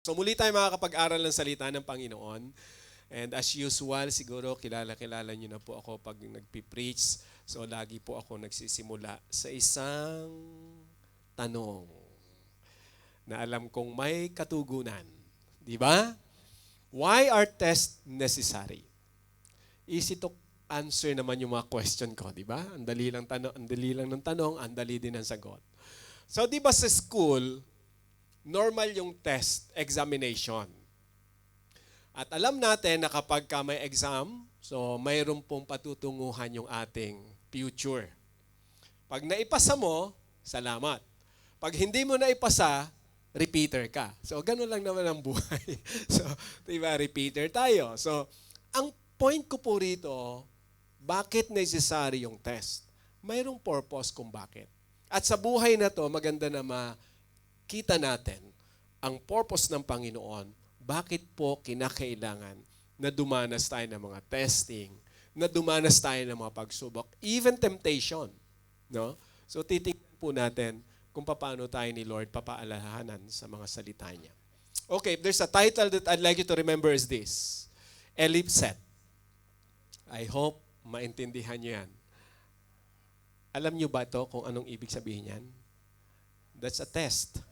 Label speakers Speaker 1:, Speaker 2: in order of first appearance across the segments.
Speaker 1: So muli tayo makakapag-aral ng salita ng Panginoon. And as usual, siguro kilala niyo na po ako pag nagpipreach. So lagi po ako nagsisimula sa isang tanong na alam kong may katugunan. Di ba? Why are tests necessary? Easy to answer naman yung mga question ko, di ba? Ang dali lang ng tanong, ang dali din ng sagot. So di ba sa school, normal yung test, examination. At alam natin na kapag ka may exam, so mayroon pong patutunguhan yung ating future. Pag naipasa mo, salamat. Pag hindi mo naipasa, repeater ka. So gano'n lang naman ang buhay. So, diba, repeater tayo. So, ang point ko po rito, bakit necessary yung test? Mayroong purpose kung bakit. At sa buhay na to, maganda na makita natin ang purpose ng Panginoon, bakit po kinakailangan na dumanas tayo ng mga testing, na dumanas tayo ng mga pagsubok, even temptation. No? So titingnan po natin kung paano tayo ni Lord papaalahanan sa mga salita niya. Okay, there's a title that I'd like you to remember is this, Ellipset. I hope maintindihan niyo yan. Alam niyo ba ito kung anong ibig sabihin yan? That's a test.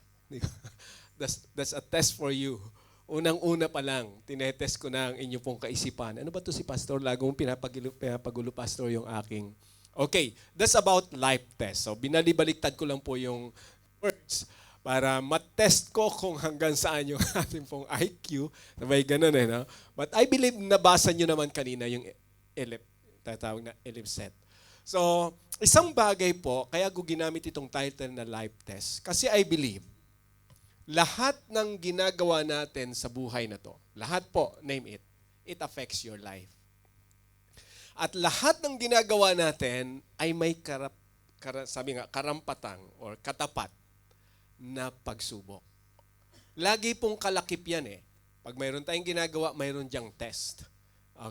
Speaker 1: That's a test for you. Unang-una pa lang, tinetest ko na ang inyo pong kaisipan. Ano ba to si Pastor? Lagong pinapagulo, Pastor, yung aking. Okay, that's about life test. So, binalibaliktad ko lang po yung words para matest ko kung hanggang saan yung ating pong IQ. Sabay ganun no? But I believe nabasa nyo naman kanina yung tatawag na ellipset. So, isang bagay po, kaya ko ginamit itong title na life test. Kasi I believe, lahat ng ginagawa natin sa buhay na to, lahat po, name it, it affects your life. At lahat ng ginagawa natin ay may karampatang or katapat na pagsubok. Lagi pong kalakip yan Pag mayroon tayong ginagawa, mayroon diyang test.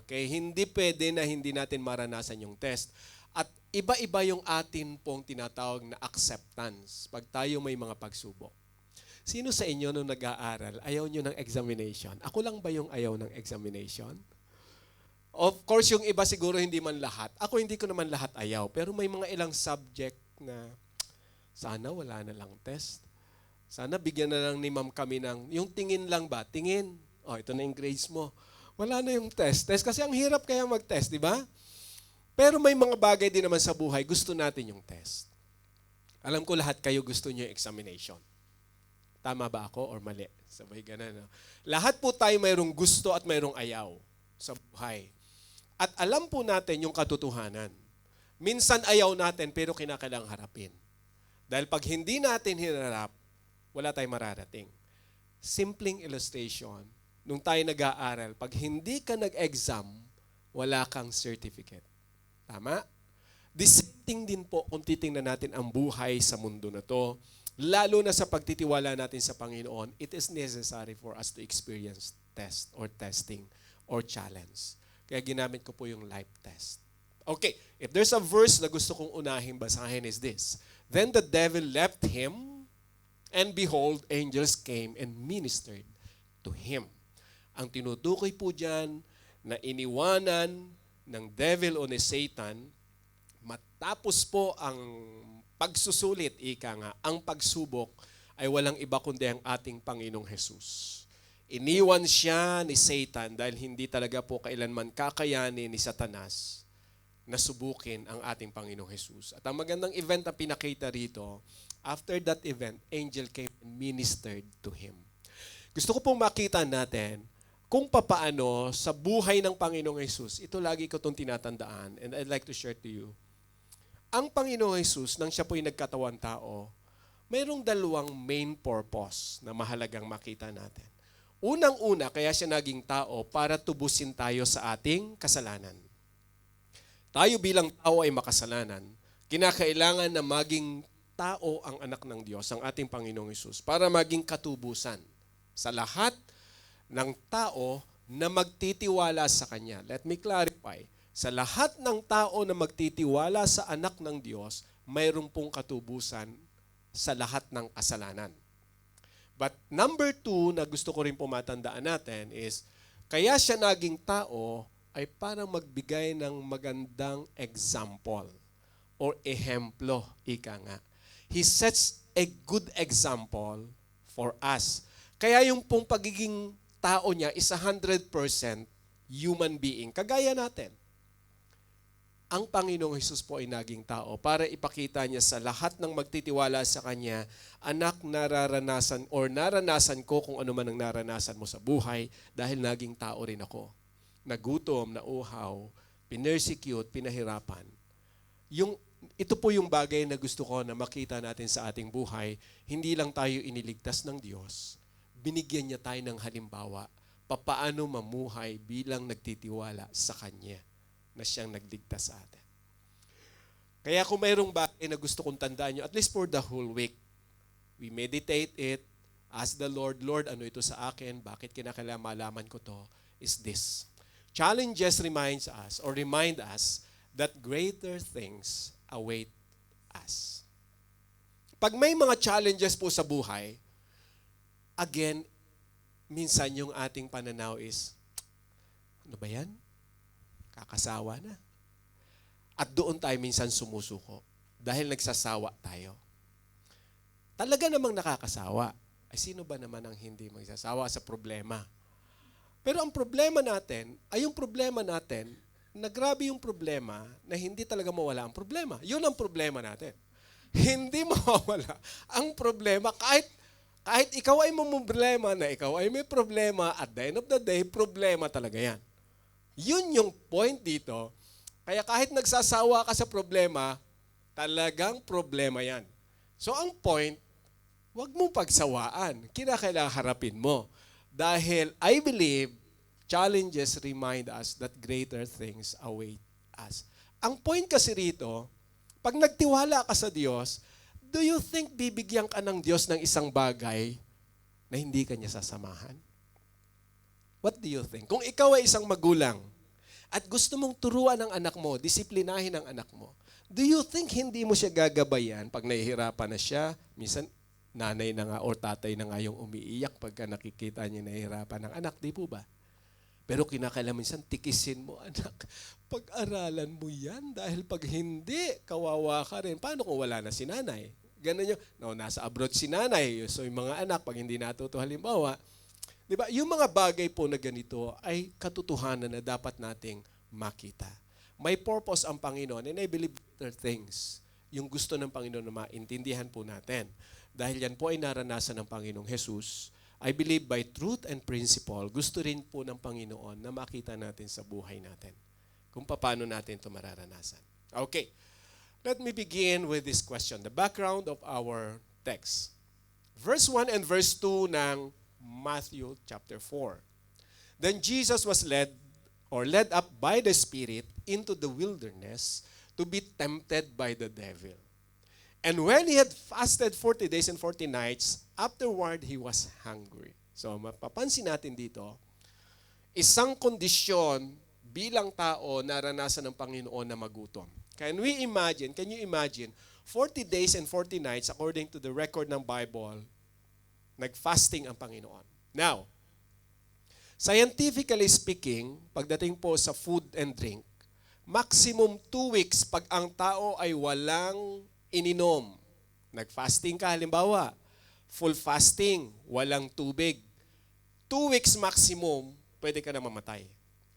Speaker 1: Okay? Hindi pwede na hindi natin maranasan yung test. At iba-iba yung atin pong tinatawag na acceptance pag tayo may mga pagsubok. Sino sa inyo nung nag-aaral, ayaw nyo ng examination? Ako lang ba yung ayaw ng examination? Of course, yung iba siguro hindi man lahat. Ako hindi ko naman lahat ayaw. Pero may mga ilang subject na sana wala na lang test. Sana bigyan na lang ni ma'am kami ng, yung tingin lang ba? Tingin. Oh, ito na yung grades mo. Wala na yung test. Test kasi ang hirap kaya mag-test, di ba? Pero may mga bagay din naman sa buhay, gusto natin yung test. Alam ko lahat kayo gusto niyo yung examination. Tama ba ako or mali? Sabay ganun. No? Lahat po tayo mayroong gusto at mayroong ayaw sa buhay. At alam po natin yung katotohanan. Minsan ayaw natin pero kinakailangang harapin. Dahil pag hindi natin hinarap, wala tayong mararating. Simpleng illustration, nung tayo nag-aaral, pag hindi ka nag-exam, wala kang certificate. Tama? The same thing din po kung titingnan natin ang buhay sa mundo na to. Lalo na sa pagtitiwala natin sa Panginoon, it is necessary for us to experience test or testing or challenge. Kaya ginamit ko po yung life test. Okay, if there's a verse na gusto kong unahin basahin is this. Then the devil left him, and behold, angels came and ministered to him. Ang tinutukoy po dyan na iniwanan ng devil o ni Satan, matapos po ang pagsusulit, ang pagsubok ay walang iba kundi ang ating Panginoong Jesus. Iniwan siya ni Satan dahil hindi talaga po kailanman kakayanin ni Satanas na subukin ang ating Panginoong Jesus. At ang magandang event na pinakita rito, after that event, angel came and ministered to him. Gusto ko pong makita natin kung papaano sa buhay ng Panginoong Jesus, ito lagi ko itong tinatandaan and I'd like to share to you. Ang Panginoong Jesus, nang siya po'y nagkatawan tao, mayroong dalawang main purpose na mahalagang makita natin. Unang-una, kaya siya naging tao para tubusin tayo sa ating kasalanan. Tayo bilang tao ay makasalanan. Kinakailangan na maging tao ang anak ng Diyos, ang ating Panginoong Hesus, para maging katubusan sa lahat ng tao na magtitiwala sa Kanya. Let me clarify. Sa lahat ng tao na magtitiwala sa anak ng Diyos, mayroon pong katubusan sa lahat ng kasalanan. But number 2 na gusto ko rin pumatandaan natin is, kaya siya naging tao ay parang magbigay ng magandang example or ehemplo, ika nga. He sets a good example for us. Kaya yung pong pagiging tao niya is 100% human being. Kagaya natin. Ang Panginoong Hesus po ay naging tao para ipakita niya sa lahat ng magtitiwala sa Kanya, anak, nararanasan ko kung ano man ang naranasan mo sa buhay dahil naging tao rin ako. Nagutom, nauhaw, pinersecute, pinahirapan. Ito po yung bagay na gusto ko na makita natin sa ating buhay. Hindi lang tayo iniligtas ng Diyos. Binigyan niya tayo ng halimbawa papaano mamuhay bilang nagtitiwala sa Kanya na siyang nagligtas sa atin. Kaya kung mayroong bagay na gusto kong tandaan nyo, at least for the whole week, we meditate it, ask the Lord, Lord, ano ito sa akin? Bakit kinakailangan malaman ko to? Is this. Challenges remind us that greater things await us. Pag may mga challenges po sa buhay, again, minsan yung ating pananaw is, ano ba yan? Kakasawa na. At doon tayo minsan sumusuko dahil nagsasawa tayo. Talaga namang nakakasawa. Ay sino ba naman ang hindi magsasawa sa problema? Pero ang problema natin ay yung problema natin na grabe yung problema na hindi talaga mawala ang problema. Yun ang problema natin. Hindi mawawala ang problema kahit ikaw ay problema na ikaw ay may problema, at the end of the day, problema talaga yan. Yun yung point dito. Kaya kahit nagsasawa ka sa problema, talagang problema yan. So ang point, wag mo pagsawaan. Kinakailangan harapin mo. Dahil I believe, challenges remind us that greater things await us. Ang point kasi rito, pag nagtiwala ka sa Diyos, do you think bibigyan ka ng Diyos ng isang bagay na hindi ka niya sasamahan? What do you think? Kung ikaw ay isang magulang at gusto mong turuan ang anak mo, disiplinahin ang anak mo, do you think hindi mo siya gagabayan pag nahihirapan na siya? Minsan, nanay na nga or tatay na nga yung umiiyak pagka nakikita niya nahihirapan ng anak, di po ba? Pero kinakailangan minsan, tikisin mo, anak, pag-aralan mo yan dahil pag hindi, kawawa ka rin. Paano kung wala na si nanay? Ganun yung, nasa abroad si nanay. So yung mga anak, pag hindi natuto halimbawa, di ba? Yung mga bagay po na ganito ay katotohanan na dapat nating makita. May purpose ang Panginoon, and I believe there are things. Yung gusto ng Panginoon na maintindihan po natin. Dahil yan po ay naranasan ng Panginoong Jesus, I believe by truth and principle, gusto rin po ng Panginoon na makita natin sa buhay natin kung paano natin ito mararanasan. Okay, let me begin with this question, the background of our text. Verse 1 and verse 2 ng Matthew chapter 4. Then Jesus was led up by the Spirit into the wilderness to be tempted by the devil. And when he had fasted 40 days and 40 nights, afterward he was hungry. So mapapansin natin dito, isang kondisyon bilang tao naranasan ng Panginoon na magutom. Can you imagine, 40 days and 40 nights according to the record ng Bible, nag-fasting ang Panginoon. Now, scientifically speaking, pagdating po sa food and drink, maximum 2 weeks pag ang tao ay walang ininom. Nag-fasting ka, halimbawa, full fasting, walang tubig. 2 weeks maximum, pwede ka na mamatay.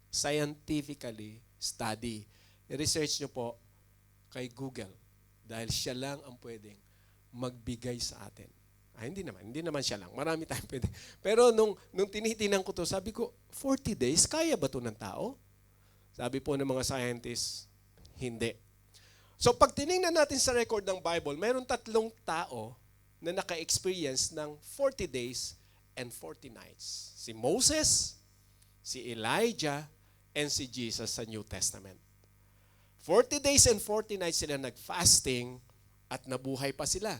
Speaker 1: Scientifically, study. I-research nyo po kay Google dahil siya lang ang pwedeng magbigay sa atin. Hindi naman siya lang. Marami tayong pwede. Pero nung tinitinan ko to, sabi ko, 40 days, kaya ba to ng tao? Sabi po ng mga scientists, hindi. So pag tinignan natin sa record ng Bible, mayroon 3 tao na naka-experience ng 40 days and 40 nights. Si Moses, si Elijah, and si Jesus sa New Testament. 40 days and 40 nights sila nag-fasting at nabuhay pa sila.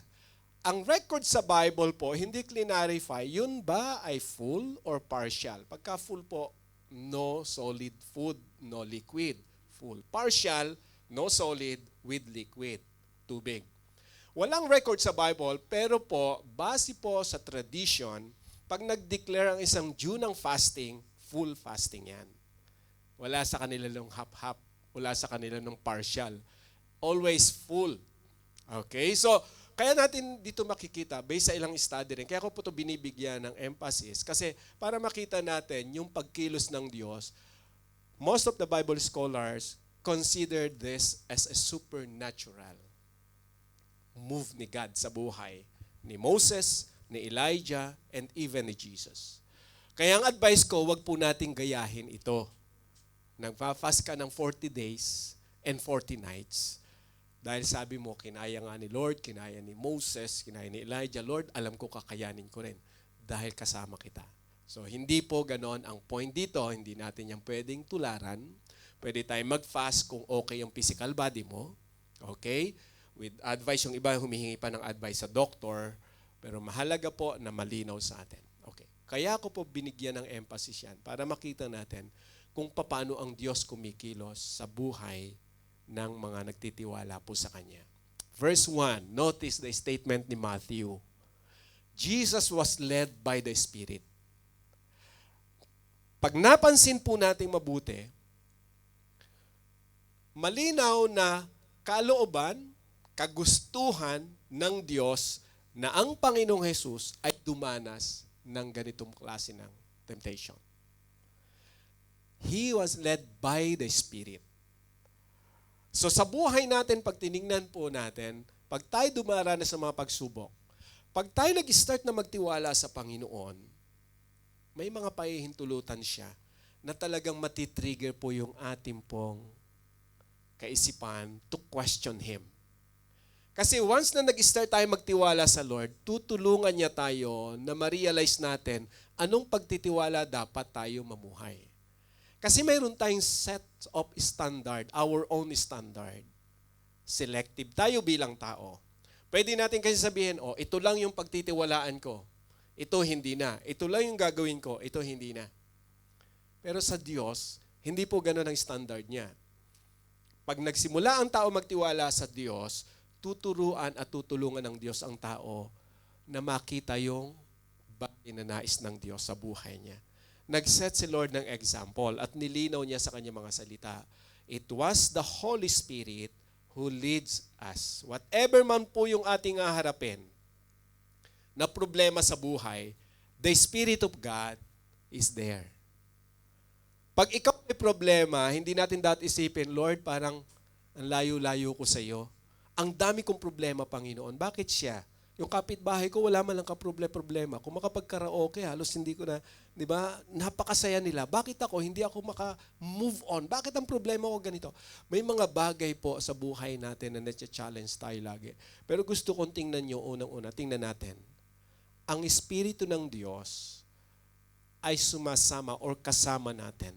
Speaker 1: Ang record sa Bible po, hindi clarify, yun ba ay full or partial? Pagka full po, no solid food, no liquid. Full. Partial, no solid with liquid, tubig. Walang record sa Bible, pero po, base po sa tradition, pag nag-declare ang isang Jew ng fasting, full fasting yan. Wala sa kanila ng half-half, wala sa kanila ng partial. Always full. Okay? So, kaya natin dito makikita, based sa ilang study rin, kaya ko po ito binibigyan ng emphasis, kasi para makita natin yung pagkilos ng Diyos, most of the Bible scholars consider this as a supernatural move ni God sa buhay ni Moses, ni Elijah, and even ni Jesus. Kaya ang advice ko, wag po nating gayahin ito. Nagpa-fast ka ng 40 days and 40 nights. Dahil sabi mo, kinaya nga ni Lord, kinaya ni Moses, kinaya ni Elijah, Lord, alam ko kakayanin ko rin dahil kasama kita. So, hindi po ganon ang point dito. Hindi natin yung pwedeng tularan. Pwede tayong mag-fast kung okay yung physical body mo. Okay? With advice, yung iba humihingi pa ng advice sa doktor. Pero mahalaga po na malinaw sa atin. Okay. Kaya ko po binigyan ng emphasis yan para makita natin kung paano ang Diyos kumikilos sa buhay ng mga nagtitiwala po sa Kanya. Verse 1, notice the statement ni Matthew. Jesus was led by the Spirit. Pag napansin po nating mabuti, malinaw na kalooban, kagustuhan ng Diyos na ang Panginoong Jesus ay dumanas ng ganitong klase ng temptation. He was led by the Spirit. So sa buhay natin, pag tinignan po natin, pag tayo dumaranas sa mga pagsubok, pag tayo nag-start na magtiwala sa Panginoon, may mga pahihintulutan siya na talagang matitrigger po yung ating pong kaisipan to question Him. Kasi once na nag-start tayo magtiwala sa Lord, tutulungan niya tayo na ma-realize natin anong pagtitiwala dapat tayo mamuhay. Kasi mayroon tayong set of standard, our own standard. Selective tayo bilang tao. Pwede natin kasi sabihin, ito lang yung pagtitiwalaan ko. Ito hindi na. Ito lang yung gagawin ko. Ito hindi na. Pero sa Diyos, hindi po gano'n ang standard niya. Pag nagsimula ang tao magtiwala sa Diyos, tuturuan at tutulungan ng Diyos ang tao na makita yung bagay na nais ng Diyos sa buhay niya. Nag-set si Lord ng example at nilinaw niya sa kanyang mga salita. It was the Holy Spirit who leads us. Whatever man po yung ating haharapin na problema sa buhay, the Spirit of God is there. Pag ikaw may problema, hindi natin dapat isipin, Lord, parang ang layo-layo ko sa iyo. Ang dami kong problema, Panginoon. Bakit siya? Yung kapitbahay ko, wala man lang kaproblema. Kung makapag-karaoke, halos hindi ko na, di ba, napakasaya nila. Bakit ako? Hindi ako maka-move on. Bakit ang problema ko ganito? May mga bagay po sa buhay natin na na-challenge tayo lagi. Pero gusto kong tingnan nyo, unang-una, tingnan natin. Ang Espiritu ng Diyos ay sumasama or kasama natin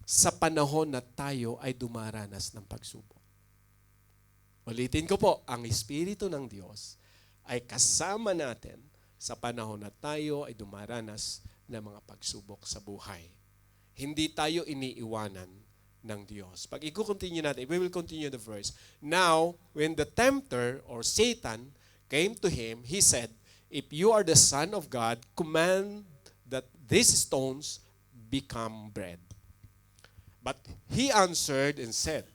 Speaker 1: sa panahon na tayo ay dumaranas ng pagsubok. Ulitin ko po, ang Espiritu ng Diyos ay kasama natin sa panahon na tayo ay dumaranas ng mga pagsubok sa buhay. Hindi tayo iniiwanan ng Diyos. Pag i-continue natin, we will continue the verse. Now, when the tempter or Satan came to him, he said, if you are the Son of God, command that these stones become bread. But he answered and said,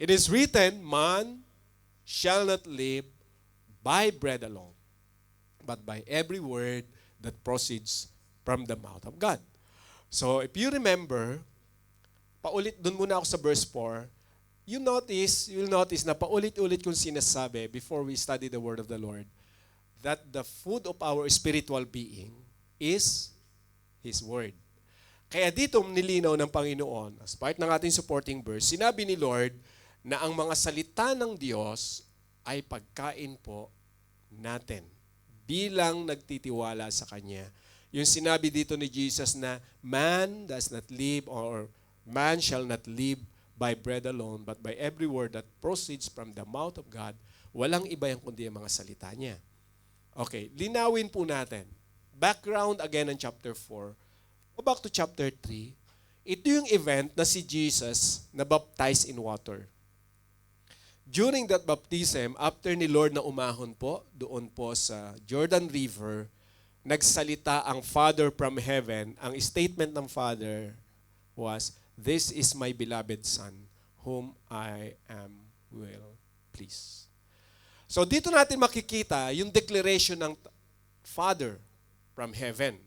Speaker 1: it is written, man shall not live by bread alone, but by every word that proceeds from the mouth of God. So, if you remember, doon muna ako sa verse 4, you'll notice na paulit-ulit kong sinasabi before we study the word of the Lord, that the food of our spiritual being is His word. Kaya dito nilinaw ng Panginoon, as part ng ating supporting verse, sinabi ni Lord na ang mga salita ng Diyos ay pagkain po natin bilang nagtitiwala sa Kanya. Yung sinabi dito ni Jesus na man does not live or man shall not live by bread alone but by every word that proceeds from the mouth of God, walang iba yung kundi ang mga salita niya. Okay, linawin po natin. Background again in chapter 4. Go back to chapter 3. Ito yung event na si Jesus na baptized in water. During that baptism, after ni Lord na umahon po, doon po sa Jordan River, nagsalita ang Father from heaven. Ang statement ng Father was, "This is my beloved Son, whom I am well pleased." So dito natin makikita yung declaration ng Father from heaven.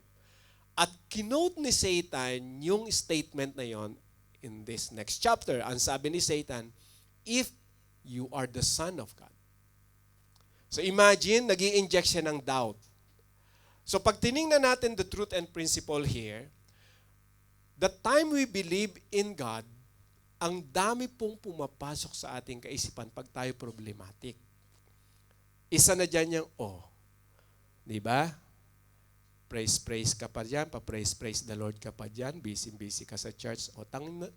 Speaker 1: At kinote ni Satan yung statement na yon in this next chapter. Ang sabi ni Satan, "If you are the Son of God." So imagine, nag-i-inject siya ng doubt. So pag tiningnan natin the truth and principle here, the time we believe in God, ang dami pong pumapasok sa ating kaisipan pag tayo problematic. Isa na dyan yung, di ba? Praise ka pa dyan, pa-praise the Lord ka pa dyan, busy ka sa church.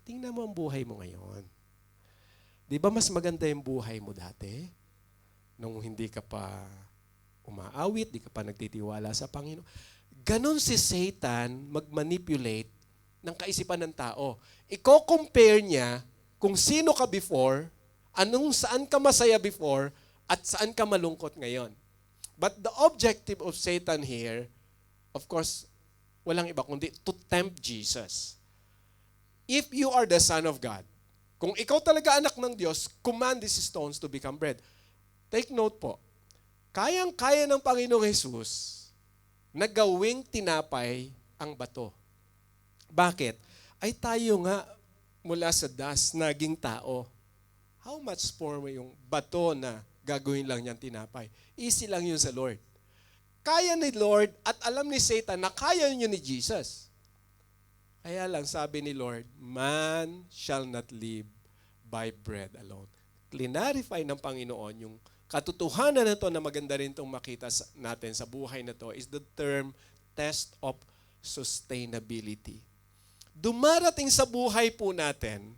Speaker 1: Tingnan mo ang buhay mo ngayon. Di ba mas maganda yung buhay mo dati? Nung hindi ka pa umaawit, di ka pa nagtitiwala sa Panginoon. Ganon si Satan mag-manipulate ng kaisipan ng tao. Iko-compare niya kung sino ka before, saan ka masaya before, at saan ka malungkot ngayon. But the objective of Satan here, of course, walang iba kundi to tempt Jesus. If you are the Son of God, kung ikaw talaga anak ng Diyos, command these stones to become bread. Take note po, kayang-kaya ng Panginoong Jesus na gawing tinapay ang bato. Bakit? Ay tayo nga mula sa dust, naging tao. How much more yung bato na gagawin lang niyang tinapay? Easy lang yun sa Lord. Kaya ni Lord at alam ni Satan na kaya niyo ni Jesus. Kaya lang sabi ni Lord, "Man shall not live by bread alone." Clarify ng Panginoon yung katotohanan na ito na maganda rin itong makita natin sa buhay na ito is the term test of sustainability. Dumarating sa buhay po natin,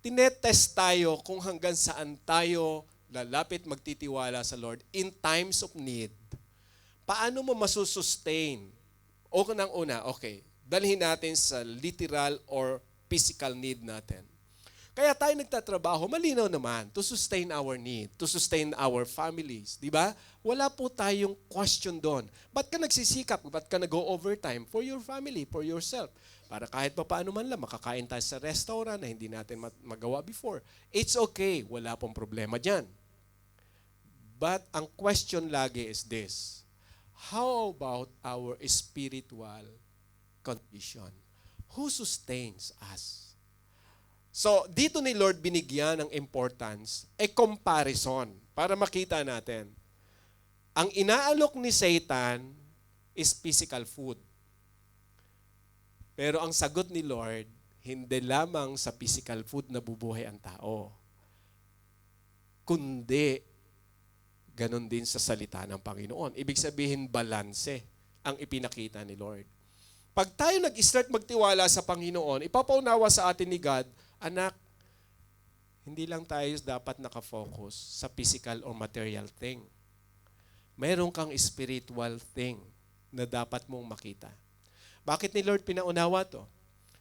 Speaker 1: tinetest tayo kung hanggang saan tayo lalapit magtitiwala sa Lord in times of need. Paano mo masusustain? O unang-una, okay, dalhin natin sa literal or physical need natin. Kaya tayo nagtatrabaho, malinaw naman, to sustain our need, to sustain our families. Di ba? Wala po tayong question doon. Ba't ka nagsisikap? Ba't ka nag-overtime? For your family, for yourself. Para kahit pa paano man lang, makakain tayo sa restaurant na hindi natin magawa before. It's okay. Wala pong problema dyan. But ang question lagi is this: how about our spiritual condition? Who sustains us? So, dito ni Lord binigyan ng importance, a comparison, para makita natin. Ang inaalok ni Satan is physical food. Pero ang sagot ni Lord, hindi lamang sa physical food na bubuhay ang tao, kundi ganon din sa salita ng Panginoon. Ibig sabihin, balanse ang ipinakita ni Lord. Pag tayo nag-start magtiwala sa Panginoon, ipapaunawa sa atin ni God, anak, hindi lang tayo dapat nakafocus sa physical or material thing. Mayroon kang spiritual thing na dapat mong makita. Bakit ni Lord pinaunawa to?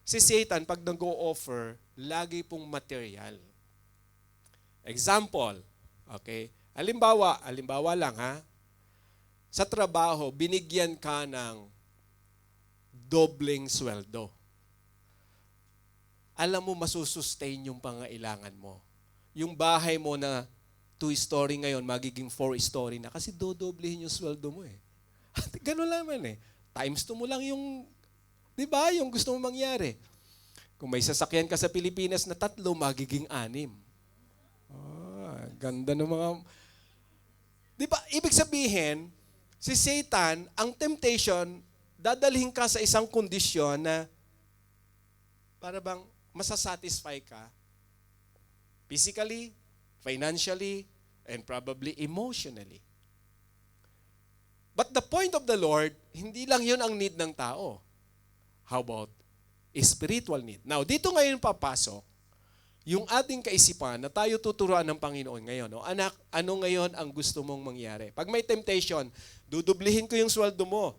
Speaker 1: Si Satan, pag nag-o-offer, lagi pong material. Example, okay? Halimbawa lang ha, sa trabaho, binigyan ka ng dobleng sweldo. Alam mo, masusustain yung pangailangan mo. Yung bahay mo na 2-story ngayon, magiging 4-story na kasi dodoblehin yung sweldo mo eh. Ganun naman eh. Times 2 mo lang yung, di ba, yung gusto mo mangyari. Kung may sasakyan ka sa Pilipinas na 3, magiging 6. Ganda ng mga... Di ba, ibig sabihin, si Satan, ang temptation, dadalhin ka sa isang kondisyon na para bang masasatisfy ka physically, financially, and probably emotionally. But the point of the Lord, hindi lang yun ang need ng tao. How about spiritual need? Now, dito ngayon papasok yung ating kaisipan na tayo tuturuan ng Panginoon ngayon. No? Anak, ano ngayon ang gusto mong mangyari? Pag may temptation, dudublihin ko yung sweldo mo.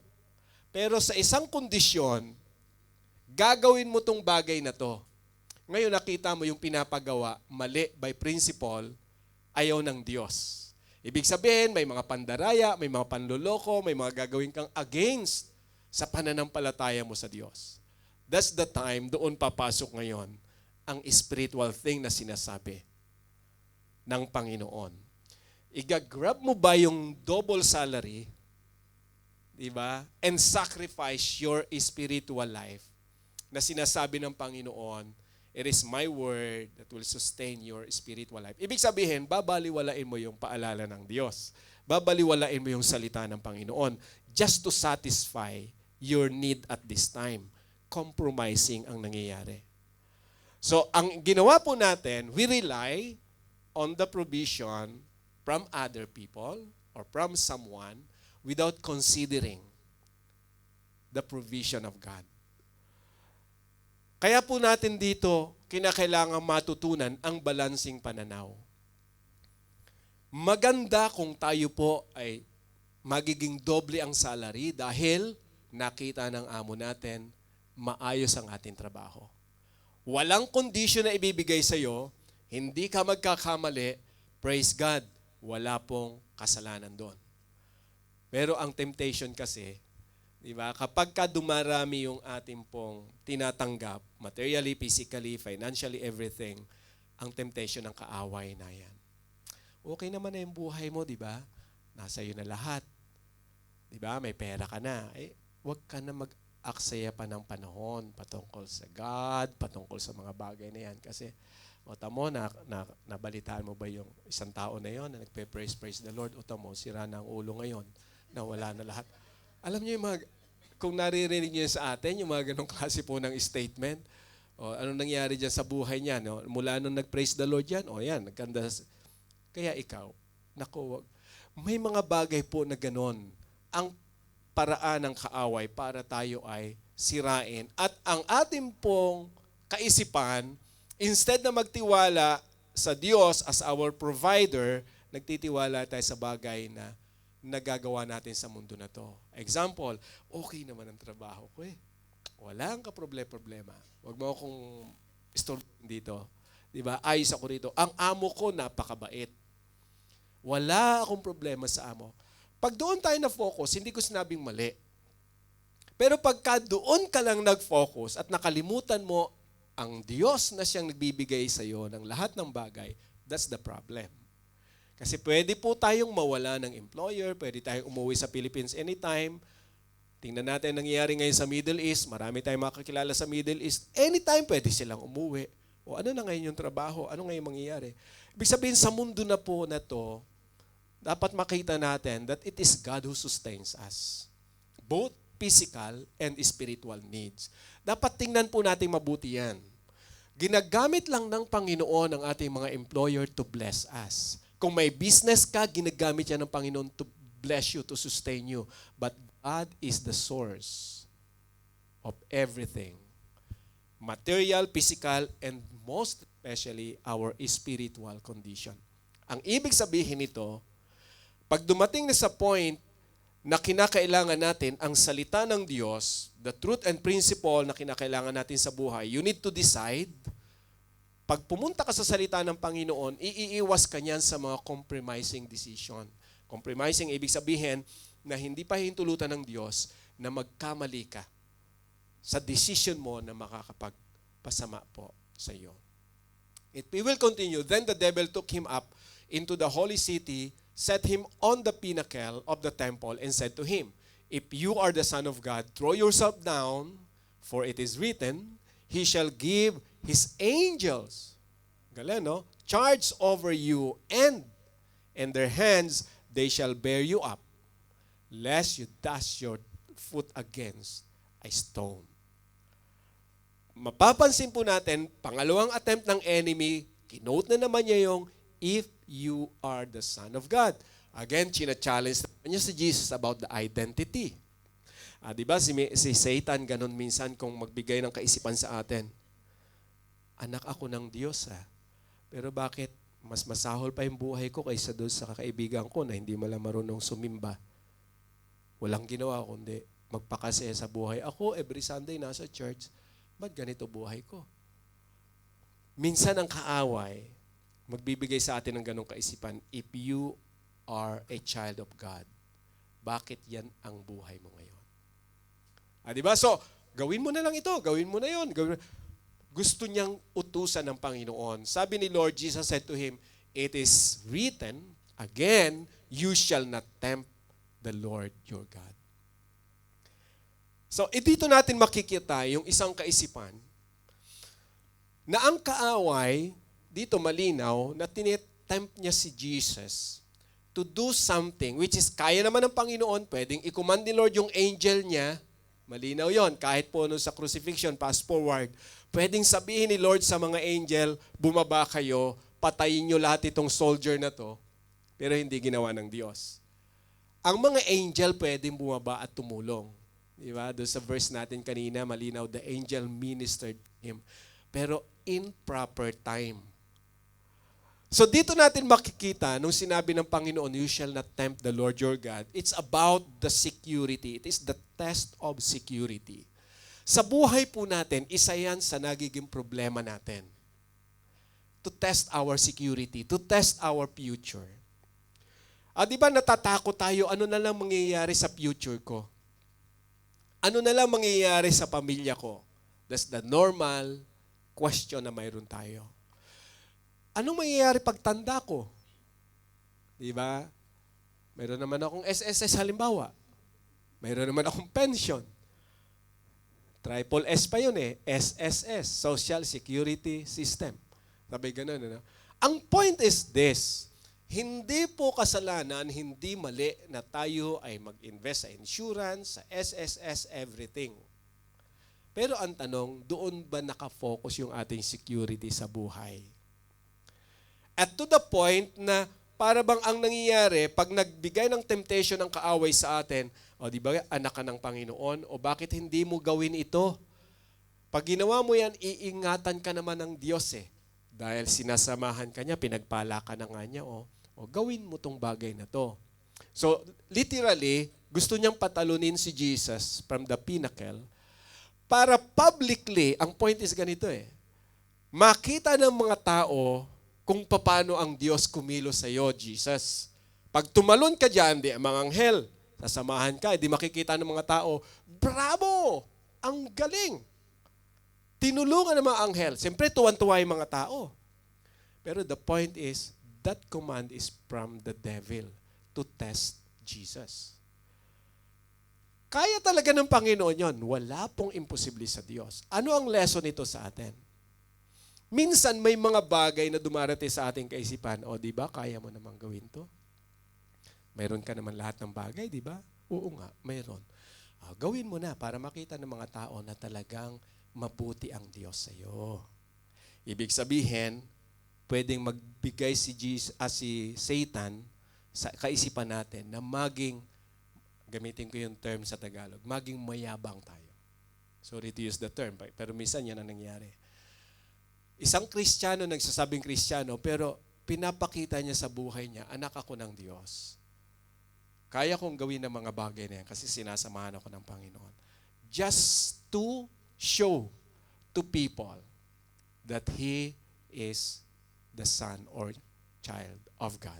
Speaker 1: Pero sa isang kondisyon, gagawin mo tong bagay na to. Ngayon nakita mo yung pinapagawa, mali by principle, ayaw ng Diyos. Ibig sabihin, may mga pandaraya, may mga panloloko, may mga gagawin kang against sa pananampalataya mo sa Diyos. That's the time, doon papasok ngayon ang spiritual thing na sinasabi ng Panginoon. Igagrab mo ba yung double salary, di ba? And sacrifice your spiritual life na sinasabi ng Panginoon, it is my word that will sustain your spiritual life. Ibig sabihin, babaliwalain mo yung paalala ng Diyos. Babaliwalain mo yung salita ng Panginoon just to satisfy your need at this time. Compromising ang nangyayari. So, ang ginawa po natin, we rely on the provision from other people or from someone without considering the provision of God. Kaya po natin dito, kinakailangan matutunan ang balancing pananaw. Maganda kung tayo po ay magiging doble ang salary dahil nakita ng amo natin maayos ang ating trabaho. Walang condition na ibibigay sa iyo, hindi ka magkakamali, praise God, wala pong kasalanan doon. Pero ang temptation kasi, di ba, kapag ka dumarami yung ating pong tinatanggap, materially, physically, financially, everything, ang temptation ng kaaway na yan. Okay naman na yung buhay mo, di ba? Nasa iyo na lahat. Di ba? May pera ka na. Huwag ka na mag-aksaya pa ng panahon patungkol sa God, patungkol sa mga bagay na yan. Kasi, tamo, nabalitaan mo ba yung isang tao na yon na nagpe-praise the Lord? Tamo, sira na ang ulo ngayon na wala na lahat. Alam niyo yung mga, kung naririnig niyo sa atin, yung mga ganong klase po ng statement, anong nangyari dyan sa buhay niya? No? Mula nung nag-praise the Lord yan, yan, nagkanda. Kaya ikaw, naku, may mga bagay po na ganon. Ang paraan ng kaaway para tayo ay sirain. At ang ating pong kaisipan, instead na magtiwala sa Diyos as our provider, nagtitiwala tayo sa bagay na nagagawa natin sa mundo na to. Example, okay naman ang trabaho ko eh. Wala kang problema. Huwag mo akong istorbohin dito. Diba? Ayos ako rito. Ang amo ko napakabait. Wala akong problema sa amo. Pag doon tayo na-focus, hindi ko sinabing mali. Pero pagka doon ka lang nag-focus at nakalimutan mo ang Diyos na siyang nagbibigay sa iyo ng lahat ng bagay, that's the problem. Kasi pwede po tayong mawala ng employer, pwede tayong umuwi sa Philippines anytime. Tingnan natin ang nangyayari ngayon sa Middle East. Marami tayong makakilala sa Middle East. Anytime pwede silang umuwi. O ano na ngayon yung trabaho? Ano ngayon mangyayari? Ibig sabihin sa mundo na po na to, dapat makita natin that it is God who sustains us. Both physical and spiritual needs. Dapat tingnan po natin mabuti yan. Ginagamit lang ng Panginoon ang ating mga employer to bless us. Kung may business ka, ginagamit yan ng Panginoon to bless you, to sustain you. But God is the source of everything. Material, physical, and most especially our spiritual condition. Ang ibig sabihin nito, pag dumating na sa point na kinakailangan natin ang salita ng Diyos, the truth and principle na kinakailangan natin sa buhay, you need to decide. Pag pumunta ka sa salita ng Panginoon, iiwas ka niyan sa mga compromising decision. Compromising, ibig sabihin na hindi pa hintulutan ng Diyos na magkamali ka sa decision mo na makakapagpasama po sa iyo. We will continue. Then the devil took him up into the holy city, set him on the pinnacle of the temple, and said to him, "If you are the Son of God, throw yourself down, for it is written, He shall give His angels," galing, no? "charge over you, and in their hands they shall bear you up, lest you dash your foot against a stone." Mapapansin po natin, pangalawang attempt ng enemy, kinote na naman niya yung, "If you are the Son of God." Again, china-challenge naman niya si Jesus about the identity. Diba, si Satan ganun minsan kung magbigay ng kaisipan sa atin. Anak ako ng Diyos Pero bakit mas masahol pa yung buhay ko kaysa doon sa kakaibigan ko na hindi man lang marunong sumimba? Walang ginawa kundi magpakasaya sa buhay. Ako, every Sunday nasa church, ba't ganito buhay ko? Minsan ang kaaway, magbibigay sa atin ng ganong kaisipan, if you are a child of God, bakit yan ang buhay mo ngayon? Diba? So, gawin mo na lang ito, gawin mo na yun. Gusto niyang utusan ng Panginoon. Sabi ni Lord Jesus said to him, it is written, again, you shall not tempt the Lord your God. So, dito natin makikita yung isang kaisipan na ang kaaway, dito malinaw, na tinitempt niya si Jesus to do something which is kaya naman ng Panginoon, pwedeng i-command ni Lord yung angel niya, malinaw yon kahit po sa crucifixion, fast forward, pwedeng sabihin ni Lord sa mga angel, bumaba kayo, patayin nyo lahat itong soldier na to, pero hindi ginawa ng Diyos. Ang mga angel pwedeng bumaba at tumulong. Diba? Doon sa verse natin kanina, malinaw, the angel ministered him. Pero in proper time. So dito natin makikita, nung sinabi ng Panginoon, you shall not tempt the Lord your God, it's about the security. It is the test of security. Sa buhay po natin, isa yan sa nagiging problema natin. To test our security, to test our future. Di ba natatakot tayo, ano na lang mangyayari sa future ko? Ano na lang mangyayari sa pamilya ko? That's the normal question na mayroon tayo. Anong mangyayari pag tanda ko? Di ba? Mayroon naman akong SSS halimbawa. Mayroon naman akong pension. Triple S pa yun SSS, Social Security System. Sabi ganun, ano? Ang point is this, hindi po kasalanan, hindi mali na tayo ay mag-invest sa insurance, sa SSS, everything. Pero ang tanong, doon ba nakafocus yung ating security sa buhay? At to the point na para bang ang nangyayari, pag nagbigay ng temptation ng kaaway sa atin, di ba anak ka ng Panginoon, o bakit hindi mo gawin ito? Pag ginawa mo yan, iingatan ka naman ng Diyos Dahil sinasamahan ka niya, pinagpala ka na nga niya, o gawin mo tong bagay na to. So, literally, gusto niyang patalunin si Jesus from the pinnacle para publicly, ang point is ganito makita ng mga tao kung paano ang Diyos kumilos sa iyo, Jesus. Pag tumalon ka dyan, mga anghel, sasamahan ka, di makikita ng mga tao, bravo! Ang galing! Tinulungan ng mga anghel. Siyempre, tuwan-tuwa yung mga tao. Pero the point is, that command is from the devil to test Jesus. Kaya talaga ng Panginoon yon. Wala pong imposible sa Diyos. Ano ang lesson nito sa atin? Minsan may mga bagay na dumarating sa ating kaisipan, di ba, kaya mo namang gawin to? Mayroon ka naman lahat ng bagay, di ba? Oo nga, mayroon. Gawin mo na para makita ng mga tao na talagang mabuti ang Diyos sa iyo. Ibig sabihin, pwedeng magbigay si Satan sa kaisipan natin na gamitin ko yung term sa Tagalog, maging mayabang tayo. Sorry to use the term, pero minsan yan ang nangyari. Isang Kristiyano, nagsasabing Kristiyano, pero pinapakita niya sa buhay niya, anak ako ng Diyos. Kaya kong gawin ng mga bagay na yan kasi sinasamahan ako ng Panginoon. Just to show to people that he is the son or child of God.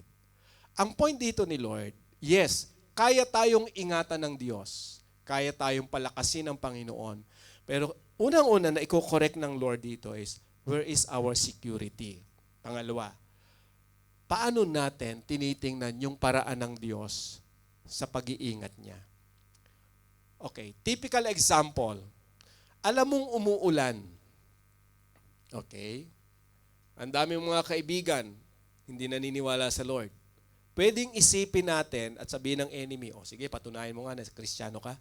Speaker 1: Ang point dito ni Lord, yes, kaya tayong ingatan ng Diyos. Kaya tayong palakasin ng Panginoon. Pero unang-una na i-correct ng Lord dito is, where is our security? Pangalawa, paano natin tinitingnan yung paraan ng Diyos sa pag-iingat niya? Okay, typical example. Alam mong umuulan. Okay? Ang dami mga kaibigan, hindi naniniwala sa Lord. Pwedeng isipin natin at sabihin ng enemy, sige, patunayan mo nga na Kristiyano ka.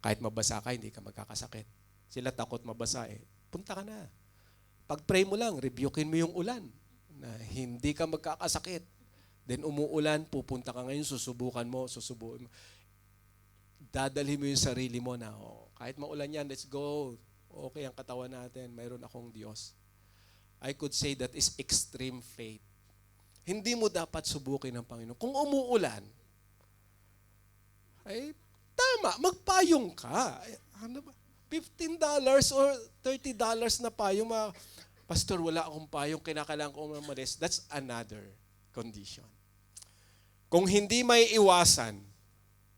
Speaker 1: Kahit mabasa ka, hindi ka magkakasakit. Sila takot mabasa punta ka na. Pag-pray mo lang, rebukein mo yung ulan na hindi ka magkakasakit. Then umuulan, pupunta ka ngayon, susubukan mo. Dadalhin mo yung sarili mo na, kahit maulan yan, let's go. Okay ang katawan natin, mayroon akong Diyos. I could say that is extreme faith. Hindi mo dapat subukin ng Panginoon. Kung umuulan, tama, magpayong ka. $15 or $30 na payong, Pastor, wala akong payong, kinakailangan ko umalis. That's another condition. Kung hindi may iwasan,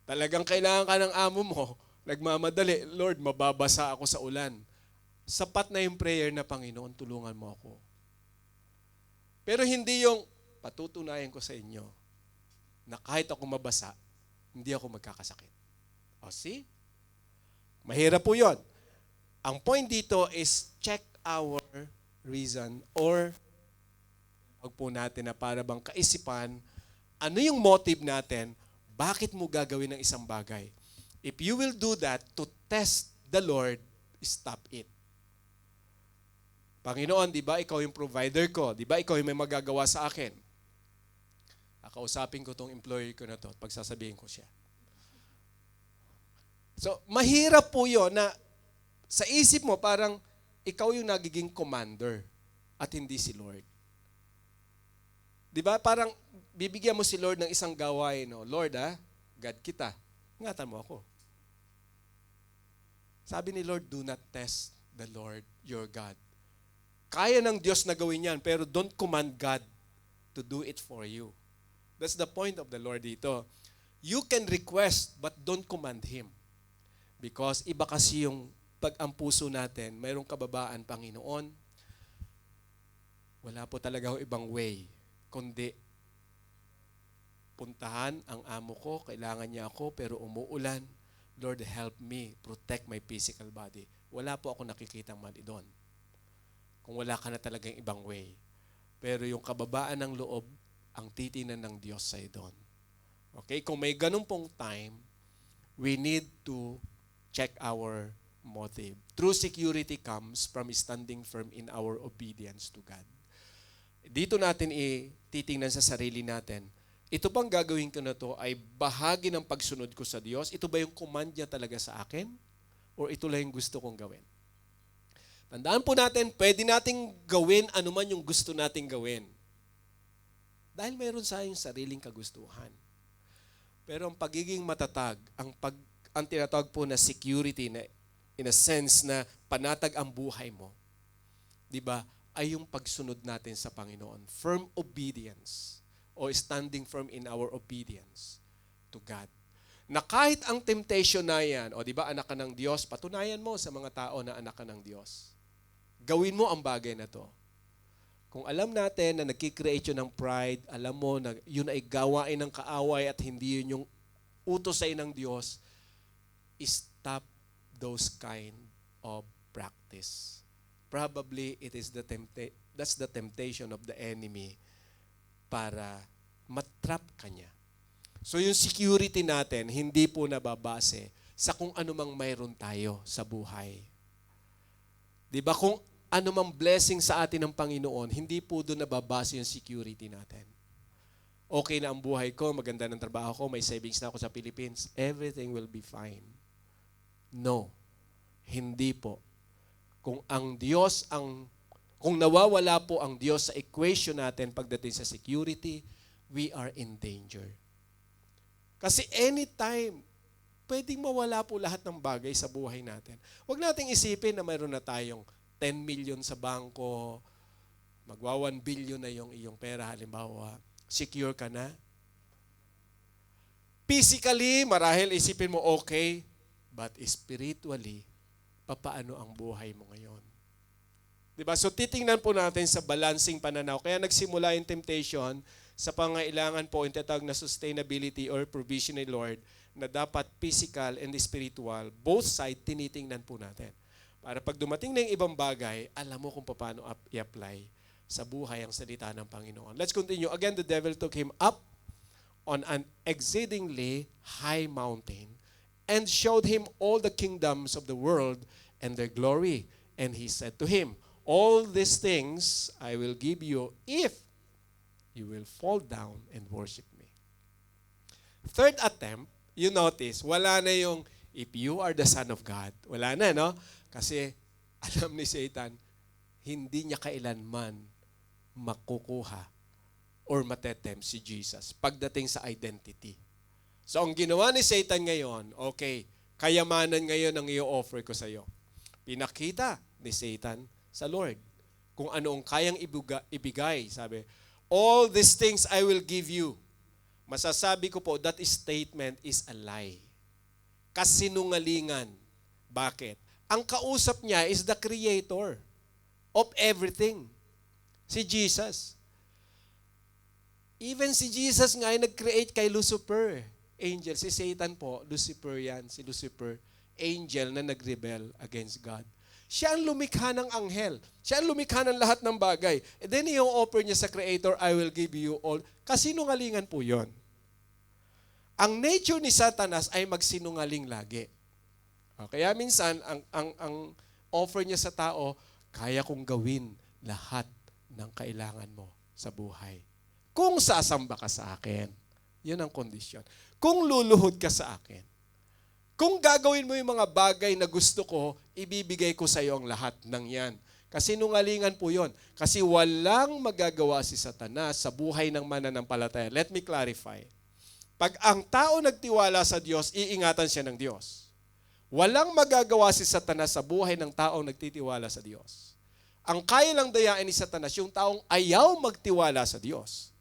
Speaker 1: talagang kailangan ka ng amo mo, nagmamadali, Lord, mababasa ako sa ulan. Sapat na yung prayer na, Panginoon, tulungan mo ako. Pero hindi yung, patutunayan ko sa inyo, na kahit ako mabasa, hindi ako magkakasakit. O see? Mahirap po yun. Ang point dito is check our reason or wag po natin na para bang kaisipan, ano yung motive natin, bakit mo gagawin ng isang bagay. If you will do that to test the Lord, stop it. Panginoon, di ba ikaw yung provider ko? Di ba ikaw yung may magagawa sa akin? Kausapin ko tong employer ko na to at pagsasabihin ko siya. So, mahirap po yun na sa isip mo parang ikaw yung nagiging commander at hindi si Lord. Di ba? Parang bibigyan mo si Lord ng isang gawain. No? Lord, God kita. Ingatan mo ako. Sabi ni Lord, do not test the Lord your God. Kaya ng Diyos na gawin yan, pero don't command God to do it for you. That's the point of the Lord dito. You can request, but don't command Him. Because iba kasi yung pag ang puso natin, mayroong kababaan, Panginoon, wala po talaga ibang way, kundi puntahan ang amo ko, kailangan niya ako, pero umuulan. Lord, help me protect my physical body. Wala po ako nakikitang mali doon. Kung wala ka na talagang ibang way. Pero yung kababaan ng loob, ang titinan ng Diyos sa'yo doon. Okay? Kung may ganun pong time, we need to check our motive. True security comes from standing firm in our obedience to God. Dito natin titingnan sa sarili natin, ito bang gagawin ko na to ay bahagi ng pagsunod ko sa Diyos? Ito ba yung command niya talaga sa akin? Or ito lang yung gusto kong gawin? Tandaan po natin, pwede nating gawin anuman yung gusto nating gawin. Dahil mayroon sa yung sariling kagustuhan. Pero ang pagiging matatag, ang tinatawag po na security, na in a sense na panatag ang buhay mo, di ba, ay yung pagsunod natin sa Panginoon. Firm obedience o standing firm in our obedience to God. Na kahit ang temptation na yan, o di ba anak ka ng Diyos, patunayan mo sa mga tao na anak ka ng Diyos. Gawin mo ang bagay na to. Kung alam natin na nagkikreate yun ng pride, alam mo na yun ay gawain ng kaaway at hindi yun yung utos sa ng Diyos, stop those kind of practice. Probably it is that's the temptation of the enemy para matrap ka niya. So yung security natin, hindi po nababase sa kung anumang mayroon tayo sa buhay. Di ba kung anumang blessing sa atin ng Panginoon, hindi po doon nababase yung security natin. Okay na ang buhay ko, maganda ng trabaho ko, may savings na ako sa Philippines, everything will be fine. No, hindi po. Kung nawawala po ang Diyos sa equation natin pagdating sa security, we are in danger. Kasi anytime, pwedeng mawala po lahat ng bagay sa buhay natin. Huwag nating isipin na mayroon na tayong 10 million sa bangko, magwa 1 billion na yung iyong pera, halimbawa, secure ka na. Physically, marahil isipin mo okay, but spiritually, papaano ang buhay mo ngayon? Diba? So titingnan po natin sa balancing pananaw. Kaya nagsimula yung temptation sa pangailangan po yung tatawag na sustainability or provision ni Lord na dapat physical and spiritual, both side tinitingnan po natin. Para pag dumating na yung ibang bagay, alam mo kung paano i-apply sa buhay ang salita ng Panginoon. Let's continue. Again, the devil took him up on an exceedingly high mountain and showed him all the kingdoms of the world and their glory. And he said to him, all these things I will give you if you will fall down and worship me. Third attempt, you notice, wala na yung if you are the Son of God. Wala na, no? Kasi alam ni Satan, hindi niya kailanman makukuha or matetempt si Jesus pagdating sa identity. So ang ginawa ni Satan ngayon, okay, kayamanan ngayon ang i-offer ko sa iyo. Pinakita ni Satan sa Lord. kung ano ang kayang ibigay. Sabi, all these things I will give you. Masasabi ko po, that statement is a lie. Kasinungalingan. Bakit? Ang kausap niya is the creator of everything. Si Jesus. Even si Jesus nga ay nag-create kay Lucifer. Angel. Si Satan po, Lucifer yan. Si Lucifer, angel na nag-rebel against God. Siya ang lumikha ng anghel. Siya ang lumikha ng lahat ng bagay. And then i-offer niya sa Creator, I will give you all. Kasinungalingan po yon. Ang nature ni Satanas ay magsinungaling lagi. Kaya minsan, ang offer niya sa tao, kaya kong gawin lahat ng kailangan mo sa buhay. Kung sasamba ka sa akin, yun ang kondisyon. Kung luluhod ka sa akin, kung gagawin mo yung mga bagay na gusto ko, ibibigay ko sa iyo ang lahat ng yan. Kasi nungalingan po yon. Kasi walang magagawa si Satanas sa buhay ng mananampalataya. Let me clarify. Pag ang tao nagtiwala sa Diyos, iingatan siya ng Diyos. Walang magagawa si Satanas sa buhay ng taong nagtitiwala sa Diyos. Ang kaya lang dayain ni Satanas, yung taong ayaw magtiwala sa Diyos.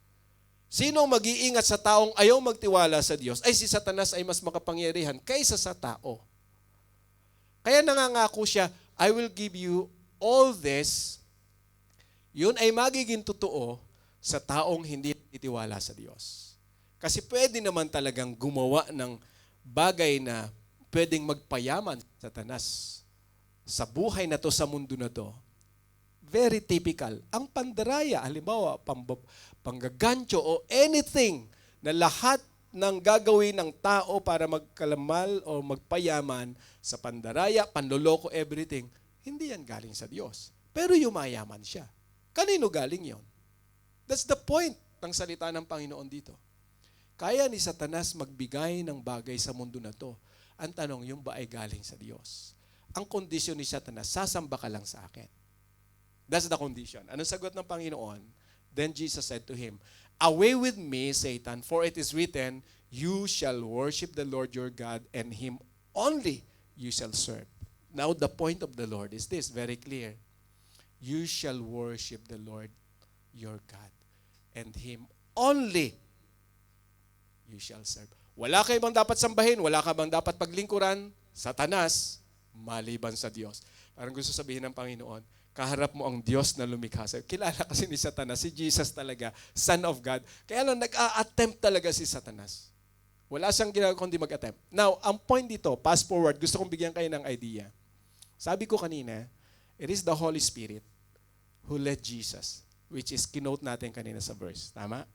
Speaker 1: Sino mag-iingat sa taong ayaw magtiwala sa Diyos? Ay si Satanas ay mas makapangyarihan kaysa sa tao. Kaya nangangako siya, I will give you all this. Yun ay magiging totoo sa taong hindi nagtitiwala sa Diyos. Kasi pwede naman talagang gumawa ng bagay na pwedeng magpayaman sa Satanas sa buhay na to, sa mundo na to. Very typical. Ang pandaraya, halimbawa, panggagancho o anything na lahat ng gagawin ng tao para magkalamal o magpayaman sa pandaraya, panloloko, everything, hindi yan galing sa Diyos. Pero yumayaman siya. Kanino galing yon? That's the point ng salita ng Panginoon dito. Kaya ni Satanas magbigay ng bagay sa mundo na to. Ang tanong, yung ba ay galing sa Diyos? Ang kondisyon ni Satanas, sasamba ka lang sa akin. That's the condition. Anong sagot ng Panginoon? Then Jesus said to him, away with me, Satan, for it is written, you shall worship the Lord your God, and Him only you shall serve. Now the point of the Lord is this, very clear. You shall worship the Lord your God, and Him only you shall serve. Wala kayo bang dapat sambahin? Wala ka bang dapat paglingkuran? Satanas, maliban sa Diyos. Parang gusto sabihin ng Panginoon, kaharap mo ang Diyos na lumikha sa'yo. Kilala kasi ni Satanas, si Jesus talaga, Son of God. Kaya lang nag-a-attempt talaga si Satanas. Wala siyang ginagawa kundi mag-attempt. Now, ang point dito, fast forward, gusto kong bigyan kayo ng idea. Sabi ko kanina, it is the Holy Spirit who led Jesus, which is kinote natin kanina sa verse. Tama?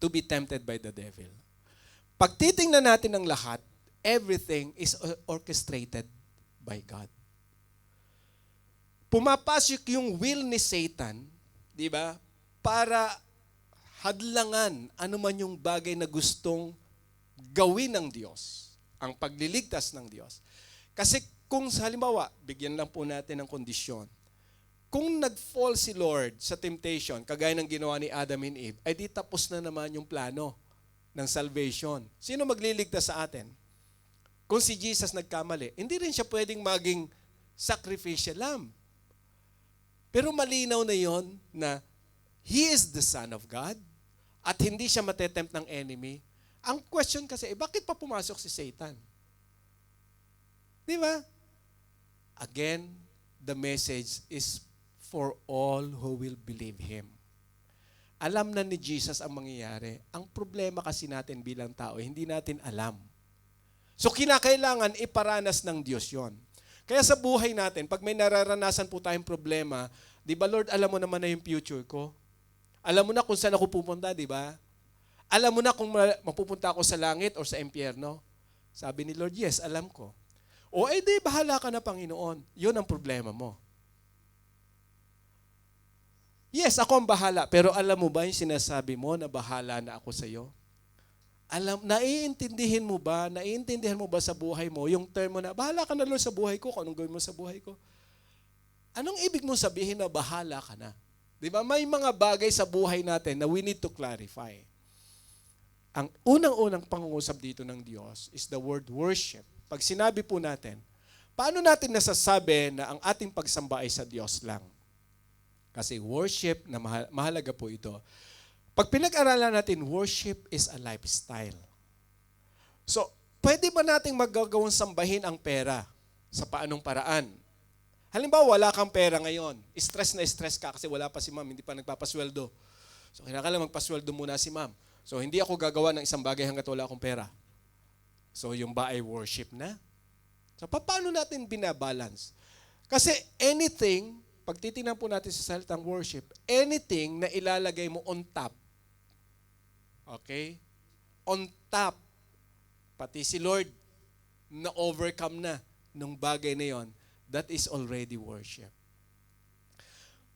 Speaker 1: To be tempted by the devil. Pag titingnan natin ang lahat, everything is orchestrated by God. Pumapasok yung will ni Satan, di ba? Para hadlangan ano man yung bagay na gustong gawin ng Diyos, ang pagliligtas ng Diyos. Kasi kung halimbawa, bigyan lang po natin ng kondisyon, kung nag-fall si Lord sa temptation, kagaya ng ginawa ni Adam and Eve, ay di tapos na naman yung plano ng salvation. Sino magliligtas sa atin? Kung si Jesus nagkamali, hindi rin siya pwedeng maging sacrificial lamb. Pero malinaw na yon na He is the Son of God at hindi siya matetempt ng enemy. Ang question kasi, bakit pa pumasok si Satan? Di ba? Again, the message is for all who will believe Him. Alam na ni Jesus ang mangyayari. Ang problema kasi natin bilang tao, hindi natin alam. So kinakailangan iparanas ng Diyos yon. Kaya sa buhay natin, pag may nararanasan po tayong problema, di ba Lord, alam mo naman na yung future ko? Alam mo na kung saan ako pupunta, di ba? Alam mo na kung mapupunta ako sa langit o sa impyerno? Sabi ni Lord, yes, alam ko. O di, bahala ka na Panginoon. Yun ang problema mo. Yes, ako ang bahala. Pero alam mo ba yung sinasabi mo na bahala na ako sa iyo? Naiintindihan mo ba sa buhay mo, yung term mo na, bahala ka na Lord sa buhay ko, kung anong gawin mo sa buhay ko? Anong ibig mong sabihin na bahala ka na? Di ba? May mga bagay sa buhay natin na we need to clarify. Ang unang-unang pangungusap dito ng Diyos is the word worship. Pag sinabi po natin, paano natin nasasabi na ang ating pagsamba ay sa Diyos lang? Kasi worship, na mahalaga po ito. Pag pinag-aralan natin, worship is a lifestyle. So, pwede ba nating magagawang sambahin ang pera? Sa paanong paraan? Halimbawa, wala kang pera ngayon. Stress na stress ka kasi wala pa si ma'am, hindi pa nagpapasweldo. So, kailangan magpasweldo muna si ma'am. So, hindi ako gagawa ng isang bagay hanggat wala akong pera. So, yung ba ay worship na? So, paano natin binabalance? Kasi anything, pag titingnan po natin sa salitang worship, anything na ilalagay mo on top, okay? On top, pati si Lord, na-overcome na nung bagay na yon, that is already worship.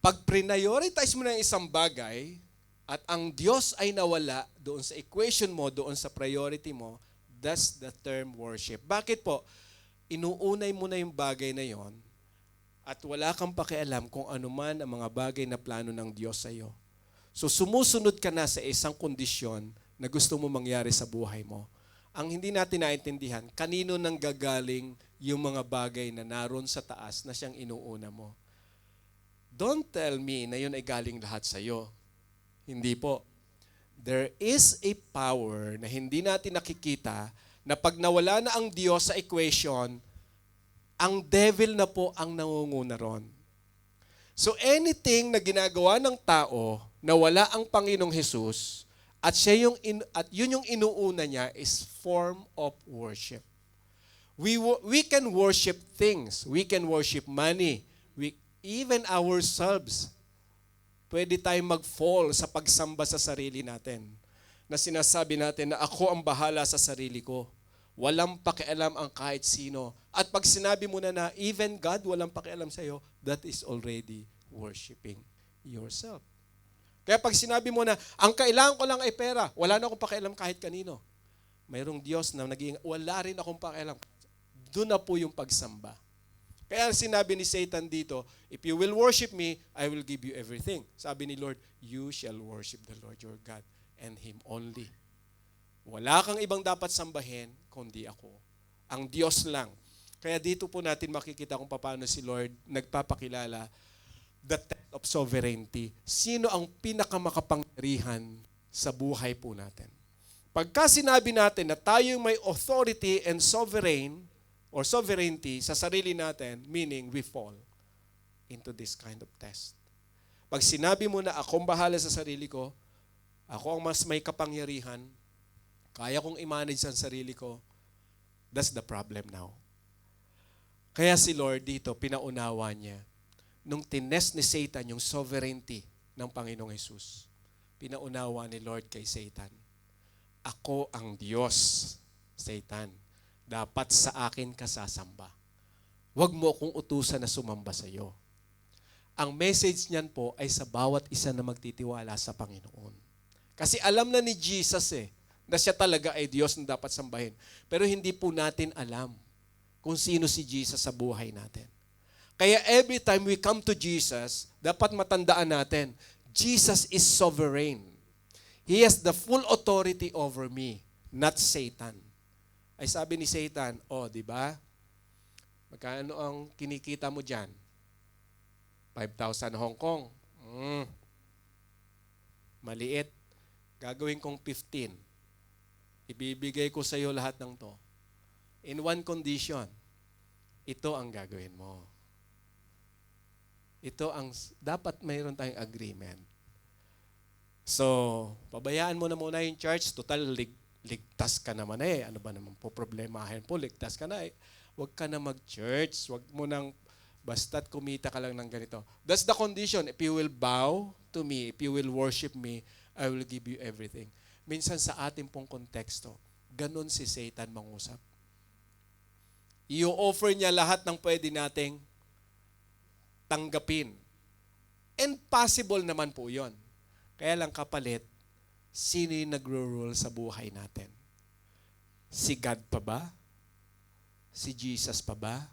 Speaker 1: Pag prioritize mo na isang bagay, at ang Diyos ay nawala doon sa equation mo, doon sa priority mo, that's the term worship. Bakit po? Inuunay mo na yung bagay na yon at wala kang pakialam kung ano man ang mga bagay na plano ng Diyos sa iyo. So sumusunod ka na sa isang kondisyon na gusto mo mangyari sa buhay mo. Ang hindi natin naintindihan, kanino nang gagaling yung mga bagay na naroon sa taas na siyang inuuna mo. Don't tell me na yun ay galing lahat sa iyo. Hindi po. There is a power na hindi natin nakikita na pag nawala na ang Diyos sa equation, ang devil na po ang nangunguna ron. So anything na ginagawa ng tao na wala ang Panginoong Hesus at yun yung inuuna niya is form of worship. We can worship things. We can worship money. Even ourselves. Pwede tayong mag-fall sa pagsamba sa sarili natin. Na sinasabi natin na ako ang bahala sa sarili ko. Walang pakialam ang kahit sino. At pag sinabi mo na even God walang pakialam sa iyo, that is already worshiping yourself. Kaya pag sinabi mo na, ang kailangan ko lang ay pera, wala na akong pakialam kahit kanino. Mayroong Diyos na wala rin akong pakialam. Doon na po yung pagsamba. Kaya sinabi ni Satan dito, if you will worship me, I will give you everything. Sabi ni Lord, you shall worship the Lord your God and Him only. Wala kang ibang dapat sambahin, kundi ako. Ang Diyos lang. Kaya dito po natin makikita kung paano si Lord nagpapakilala the test of sovereignty. Sino ang pinakamakapangyarihan sa buhay po natin? Pagka sinabi natin na tayo may authority and sovereign, or sovereignty sa sarili natin, meaning we fall into this kind of test. Pag sinabi mo na akong bahala sa sarili ko, ako ang mas may kapangyarihan, kaya kong i-manage ang sarili ko, that's the problem now. Kaya si Lord dito, pinaunawa niya, nung tinest ni Satan yung sovereignty ng Panginoong Hesus, pinaunawa ni Lord kay Satan, ako ang Diyos, Satan. Dapat sa akin ka sasamba. Huwag mo akong utusan na sumamba sa iyo. Ang message niyan po ay sa bawat isa na magtitiwala sa Panginoon. Kasi alam na ni Jesus na siya talaga ay Diyos na dapat sambahin. Pero hindi po natin alam kung sino si Jesus sa buhay natin. Kaya every time we come to Jesus, dapat matandaan natin, Jesus is sovereign. He has the full authority over me, not Satan. Ay sabi ni Satan, di ba? Magkano ang kinikita mo dyan? 5,000 Hong Kong. Maliit. Gagawin kong 15. Ibibigay ko sa iyo lahat ng to. In one condition, ito ang gagawin mo. Ito ang, dapat mayroon tayong agreement. So, pabayaan mo na muna yung church. Total, ligtas ka naman Ano ba naman po problemahin po? Ligtas ka na Huwag ka na mag-church. Huwag mo nang basta't kumita ka lang ng ganito. That's the condition. If you will bow to me, if you will worship me, I will give you everything. Minsan sa ating pong konteksto, ganun si Satan mangusap. I-offer niya lahat ng pwede nating tanggapin. And possible naman po yon. Kaya lang kapalit, sino yung nagro-rule sa buhay natin? Si God pa ba? Si Jesus pa ba?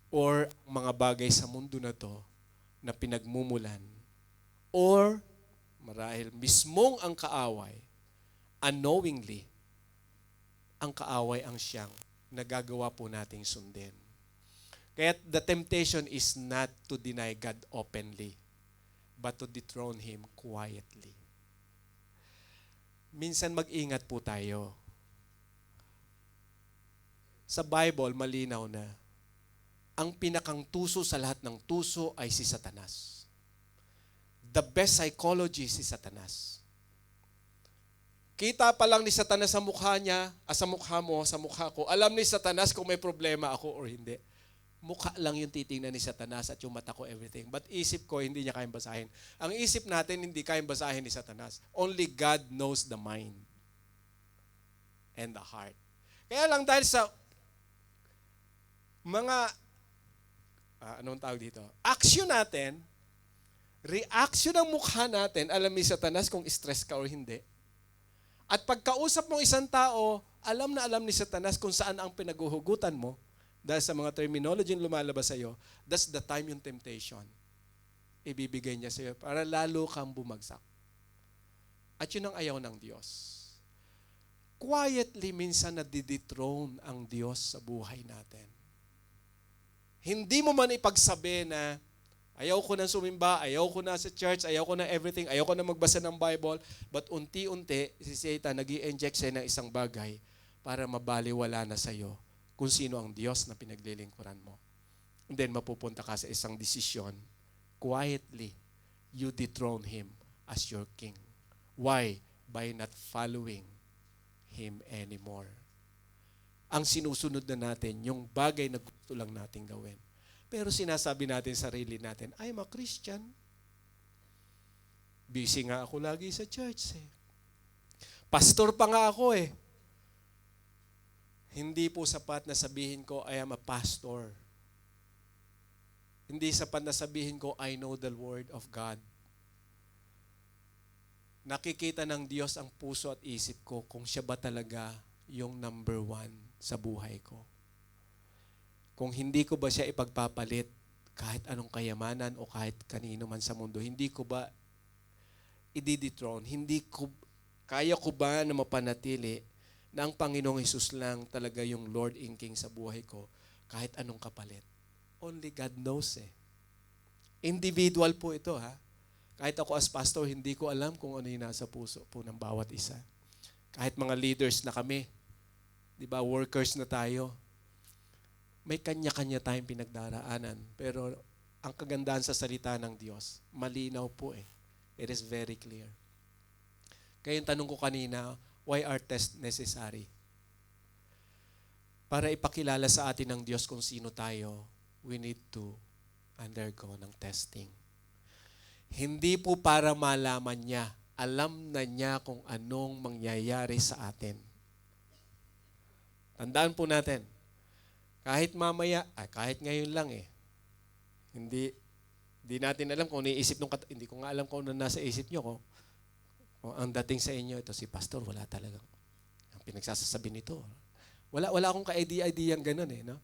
Speaker 1: Or mga bagay sa mundo na to na pinagmumulan? Or marahil mismong ang kaaway, unknowingly, ang kaaway ang siyang nagagawa po nating sundin. Kaya the temptation is not to deny God openly. but to dethrone him quietly. Minsan mag-ingat po tayo. Sa Bible, malinaw na ang pinakang tuso sa lahat ng tuso ay si Satanas. The best psychologist si Satanas. Kita pa lang ni Satanas sa mukha niya, sa mukha mo, sa mukha ko. Alam ni Satanas kung may problema ako or hindi. Mukha lang yung titingnan ni Satanas at yung mata ko, everything. But isip ko, hindi niya kayang basahin. Ang isip natin, hindi kayang basahin ni Satanas. Only God knows the mind and the heart. Kaya lang dahil sa mga, anong tawag dito? Action natin, reaction ng mukha natin, alam ni Satanas kung stress ka or hindi. At pagkausap mo isang tao, alam na alam ni Satanas kung saan ang pinaguhugutan mo dahil sa mga terminology na lumalabas sa'yo, that's the time yung temptation. Ibibigay niya sa'yo para lalo kang bumagsak. At yun ang ayaw ng Diyos. Quietly minsan nadidethrone ang Diyos sa buhay natin. Hindi mo man ipagsabi na ayaw ko na sumimba, ayaw ko na sa church, ayaw ko na everything, ayaw ko na magbasa ng Bible, but unti-unti si Satan nag-i-inject sa'yo ng isang bagay para mabaliwala na sa'yo kung sino ang Diyos na pinaglilingkuran mo. And then mapupunta ka sa isang desisyon. Quietly, you dethrone Him as your King. Why? By not following Him anymore. Ang sinusunod na natin, yung bagay na gusto lang natin gawin. Pero sinasabi natin sa sarili natin, I'm a Christian. Busy nga ako lagi sa church. Pastor pa nga ako . Hindi po sapat na sabihin ko, I am a pastor. Hindi sapat na sabihin ko, I know the Word of God. Nakikita ng Diyos ang puso at isip ko kung siya ba talaga yung number one sa buhay ko. Kung hindi ko ba siya ipagpapalit kahit anong kayamanan o kahit kanino man sa mundo, hindi ko ba i-dethrone? Kaya ko ba na mapanatili na ang Panginoong Hesus lang talaga yung Lord and King sa buhay ko kahit anong kapalit? Only God knows . Individual po ito . Kahit ako as pastor, hindi ko alam kung ano yung nasa puso po ng bawat isa. Kahit mga leaders na kami, di ba, workers na tayo, may kanya-kanya tayong pinagdaraanan. Pero ang kagandahan sa salita ng Diyos, malinaw po . It is very clear. Kaya yung tanong ko kanina, why are tests necessary? Para ipakilala sa atin ng Diyos kung sino tayo, we need to undergo ng testing. Hindi po para malaman niya, alam na niya kung anong mangyayari sa atin. Tandaan po natin, kahit mamaya, kahit ngayon lang hindi natin alam kung ano yung isip hindi ko nga alam kung ano nasa isip nyo. Kung ang dating sa inyo, ito si pastor, wala talagang ang pinagsasasabi nito. Wala akong ka-idea-idea gano'n no?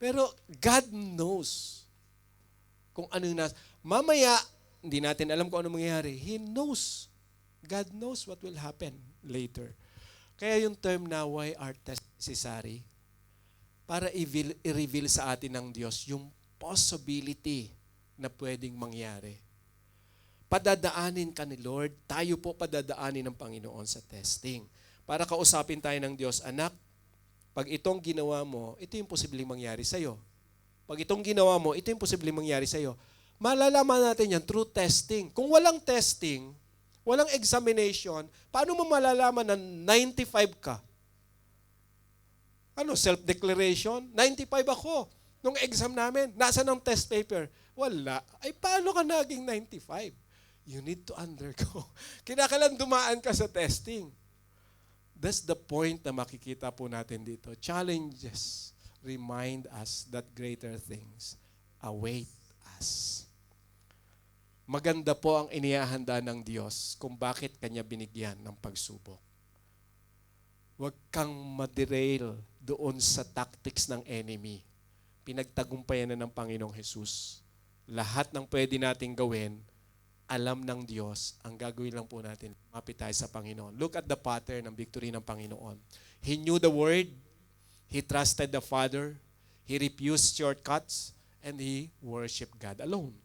Speaker 1: Pero God knows kung ano yung mamaya, hindi natin alam kung ano mangyayari. He knows. God knows what will happen later. Kaya yung term na why are tests necessary? Para i-reveal sa atin ng Diyos yung possibility na pwedeng mangyari. Padadaanin ka ni Lord, tayo po padadaanin ng Panginoon sa testing. Para kausapin tayo ng Diyos, anak, pag itong ginawa mo, ito yung posibleng mangyari sa'yo. Pag itong ginawa mo, ito yung posibleng mangyari sa'yo. Malalaman natin yan through testing. Kung walang testing, walang examination, paano mo malalaman na 95 ka? Self-declaration? 95 ako. Nung exam namin, nasa ng test paper? Wala. Ay, paano ka naging 95? You need to undergo. Kinakailangan dumaan ka sa testing. That's the point na makikita po natin dito. Challenges remind us that greater things await us. Maganda po ang inihahanda ng Diyos kung bakit Kanya binigyan ng pagsubok. Huwag kang maderail doon sa tactics ng enemy. Pinagtagumpayan na ng Panginoong Hesus. Lahat ng pwede nating gawin, alam ng Diyos, ang gagawin lang po natin, mapit tayo sa Panginoon. Look at the pattern ng victory ng Panginoon. He knew the Word, He trusted the Father, He refused shortcuts, and He worshiped God alone.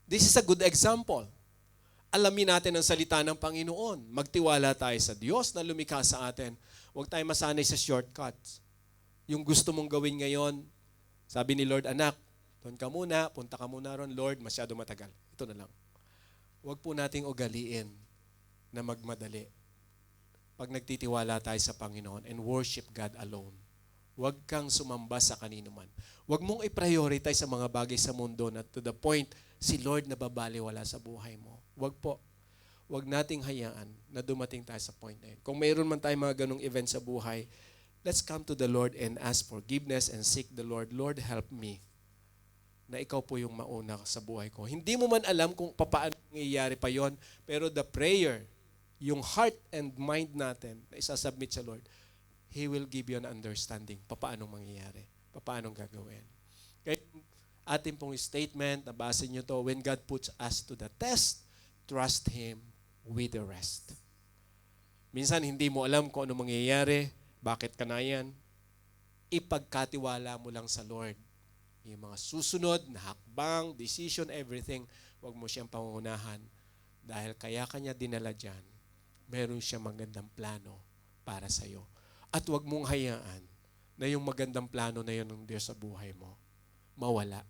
Speaker 1: This is a good example. Alamin natin ang salita ng Panginoon. Magtiwala tayo sa Diyos na lumikha sa atin. Huwag tayo masanay sa shortcuts. Yung gusto mong gawin ngayon, sabi ni Lord, anak, doon ka muna, punta ka muna ron, Lord, masyado matagal. Ito na lang. Huwag po nating ugaliin na magmadali. Pag nagtitiwala tayo sa Panginoon and worship God alone, huwag kang sumamba sa kanino man. Huwag mong i-prioritize sa mga bagay sa mundo na to the point, si Lord nababaliwala sa buhay mo. Huwag po. Huwag nating hayaan na dumating tayo sa point na yun. Kung mayroon man tayong mga ganong event sa buhay, let's come to the Lord and ask forgiveness and seek the Lord. Lord, help me na ikaw po yung mauna sa buhay ko. Hindi mo man alam kung paano nangyayari pa yon, pero the prayer, yung heart and mind natin na isasubmit sa Lord, He will give you an understanding paano mangyayari, paano gagawin. Kaya atin pong statement, nabasa nyo to, when God puts us to the test, trust Him with the rest. Minsan hindi mo alam kung ano mangyayari, bakit ka na yan. Ipagkatiwala mo lang sa Lord. Yung mga susunod na hakbang, decision, everything, huwag mo siyang pangunahan. Dahil kaya kanya dinala dyan, meron siyang magandang plano para sa'yo. At huwag mong hayaan na yung magandang plano na yun ng Diyos sa buhay mo, mawala.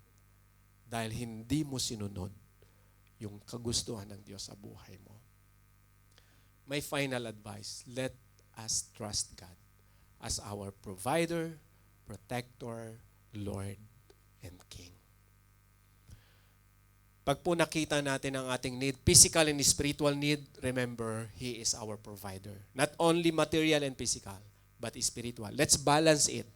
Speaker 1: Dahil hindi mo sinunod yung kagustuhan ng Diyos sa buhay mo. My final advice, let us trust God as our provider, protector, Lord, and King. Pag po nakita natin ang ating need, physical and spiritual need, remember, He is our provider. Not only material and physical, but spiritual. Let's balance it.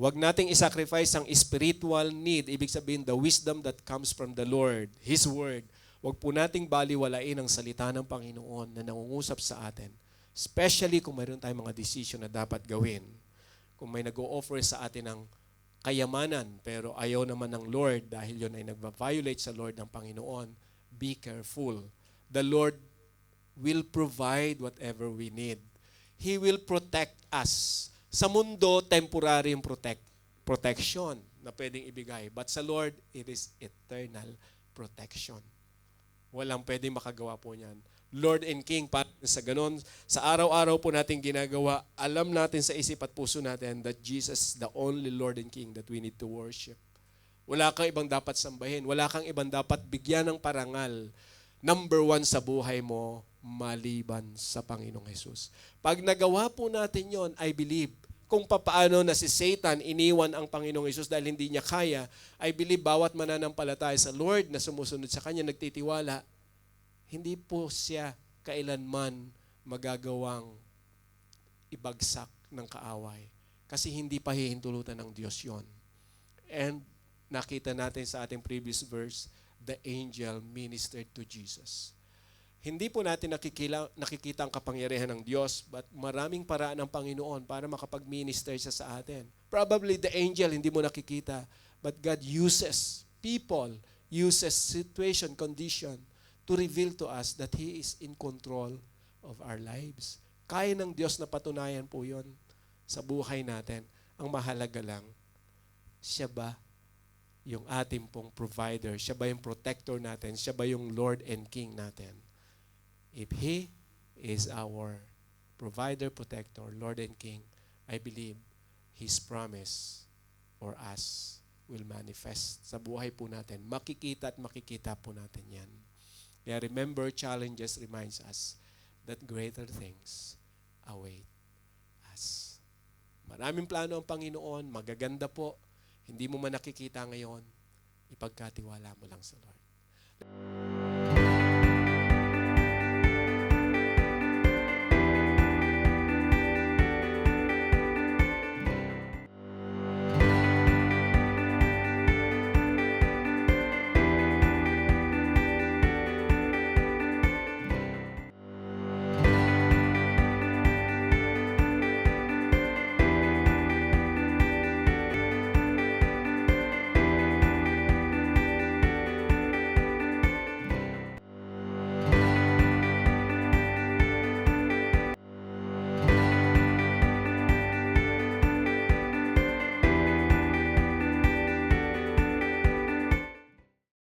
Speaker 1: Huwag nating isacrifice ang spiritual need, ibig sabihin the wisdom that comes from the Lord, His Word. Huwag po nating baliwalain ang salita ng Panginoon na nangungusap sa atin. Especially kung mayroon tayong mga decision na dapat gawin. Kung may nag-o-offer sa atin ng kayamanan, pero ayaw naman ng Lord dahil yun ay nagva-violate sa Lord ng Panginoon, be careful. The Lord will provide whatever we need. He will protect us. Sa mundo, temporary yung protection na pwedeng ibigay. But sa Lord, it is eternal protection. Walang pwedeng makagawa po niyan. Lord and King, sa ganun, sa araw-araw po natin ginagawa, alam natin sa isip at puso natin that Jesus is the only Lord and King that we need to worship. Wala kang ibang dapat sambahin. Wala kang ibang dapat bigyan ng parangal. Number one sa buhay mo, maliban sa Panginoong Jesus. Pag nagawa po natin yon, I believe, kung papaano na si Satan iniwan ang Panginoong Jesus dahil hindi niya kaya, I believe bawat mananampalataya sa Lord na sumusunod sa Kanya, nagtitiwala, hindi po siya kailanman magagawang ibagsak ng kaaway. Kasi hindi pa hihintulutan ng Diyos yon. And nakita natin sa ating previous verse, the angel ministered to Jesus. Hindi po natin nakikita ang kapangyarihan ng Diyos, but maraming paraan ng Panginoon para makapag-minister siya sa atin. Probably the angel hindi mo nakikita, but God uses people, uses situation, condition, to reveal to us that He is in control of our lives. Kaya ng Diyos na patunayan po yon sa buhay natin. Ang mahalaga lang, siya ba yung ating pong provider? Siya ba yung protector natin? Siya ba yung Lord and King natin? If He is our provider, protector, Lord and King, I believe His promise for us will manifest sa buhay po natin. Makikita at makikita po natin yan. Kaya remember, challenges reminds us that greater things await us. Maraming plano ang Panginoon, magaganda po. Hindi mo man nakikita ngayon, ipagkatiwala mo lang sa Lord.